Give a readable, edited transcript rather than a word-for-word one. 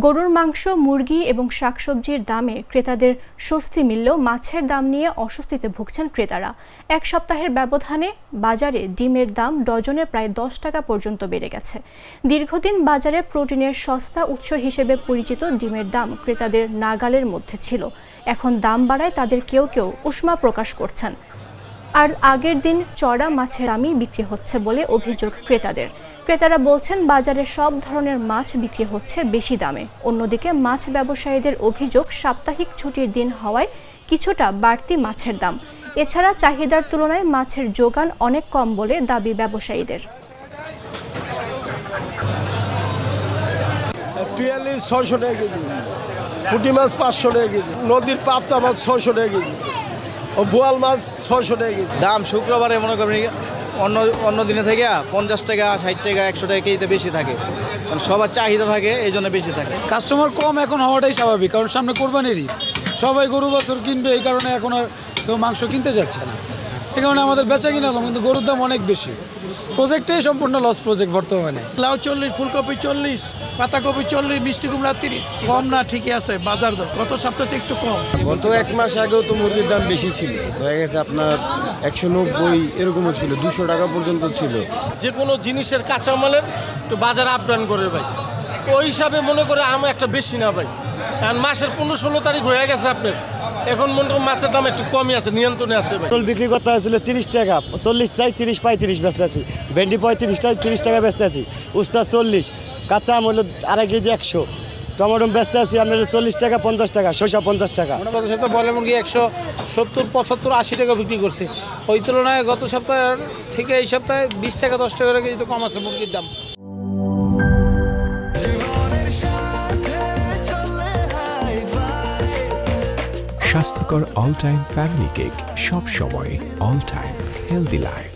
গরুর মাংস, মুরগি এবং শাকসবজির দামে ক্রেতাদের স্বস্তি মিললেও মাছের দাম নিয়ে অস্বস্তিতে ভুগছেন ক্রেতারা। এক সপ্তাহের ব্যবধানে বাজারে ডিমের দাম ডজনে প্রায় 10 টাকা পর্যন্ত বেড়ে গেছে। দীর্ঘদিন বাজারে প্রোটিনের সস্তা উৎস হিসেবে পরিচিত ডিমের দাম ক্রেতাদের নাগালের মধ্যে ছিল। এখন দাম বাড়ায় তাদের কেউ কেউ উষ্মা প্রকাশ করছেন। আর আগের দিন চড়া মাছের দামই বিক্রি হচ্ছে বলে অভিযোগ ক্রেতাদের। ক্রেতারা বলছেন বাজারে সব ধরনের মাছ বিক্রি হচ্ছে বেশি দামে। অন্যদিকে মাছ ব্যবসায়ীদের অভিযোগ সাপ্তাহিক ছুটির দিন হওয়ায় কিছুটা বাড়তি মাছের দাম। এছাড়া চাহিদার তুলনায় মাছের যোগান অনেক কম বলে দাবি ব্যবসায়ীদের। পিয়ালি 600 টাকা কেজি, পুঁটি মাছ 500 টাকা কেজি, নদীর পাবদা মাছ 600 টাকা কেজি ও বোয়াল মাছ 600 টাকা কেজি। দাম শুক্রবারে মনে করেন অন্য দিনে থেকে 50 টাকা, 60 টাকা, 100 টাকা কেজিতে বেশি থাকে, কারণ সবার চাহিদা থাকে, এই জন্য বেশি থাকে। কাস্টমার কম এখন হওয়াটাই স্বাভাবিক, কারণ সামনে কোরবানির ঈদ, সবাই গরু বাছুর কিনবে, এই কারণে এখন আর কেউ মাংস কিনতে যাচ্ছে না। এই কারণে আমাদের বেচা কিনা দাম, কিন্তু গরুর দাম অনেক বেশি। প্রজেক্টটাই সম্পূর্ণ লস প্রজেক্ট বর্তমানে। লাউ 40, ফুলকপি 40, পাতাকপি 40, মিষ্টি কুমড়া 30। কম না, ঠিকই আছে বাজার দর, গত সপ্তাহে একটু কম। গত এক মাস আগেও তো মুরগির দাম বেশি ছিল, হয়ে গেছে আপনার 190 এরকমও ছিল, 200 টাকা পর্যন্ত ছিল। যে কোনো জিনিসের কাঁচামালের তো বাজার আপ ডাউন করে ভাই, ওই হিসাবে মনে করে আমি একটা বেশি না ভাই, কারণ মাসের 15-16 তারিখ হয়ে গেছে আপনার, এখন মনে করেন মাছের দাম একটু কমই আছে, নিয়ন্ত্রণে আছে ভাই। বিক্রি করতে হয়েছিল 30 টাকা, 40 চাই 30, 35 বেচতে আছি। ভেন্ডি 35 টাকা, 30 টাকা বেচতে আছি। উস্তা 40, কাঁচা আম হলো আড়াই কেজি 100, টমেটো বেচতে আছি আমরা 40 টাকা, 50 টাকা, শসা 50 টাকা। গত সপ্তাহে ব্রয়লার মুরগি 170, 75, 80 টাকা বিক্রি করছে। ওই তুলনায় গত সপ্তাহ থেকে এই সপ্তাহে 20 টাকা, 10 টাকা কেজি তো কম আছে মুরগির দাম। স্বাস্থ্যকর অল টাইম ফ্যামিলি কেক, সব সময় অল টাইম হেলদি লাইফ।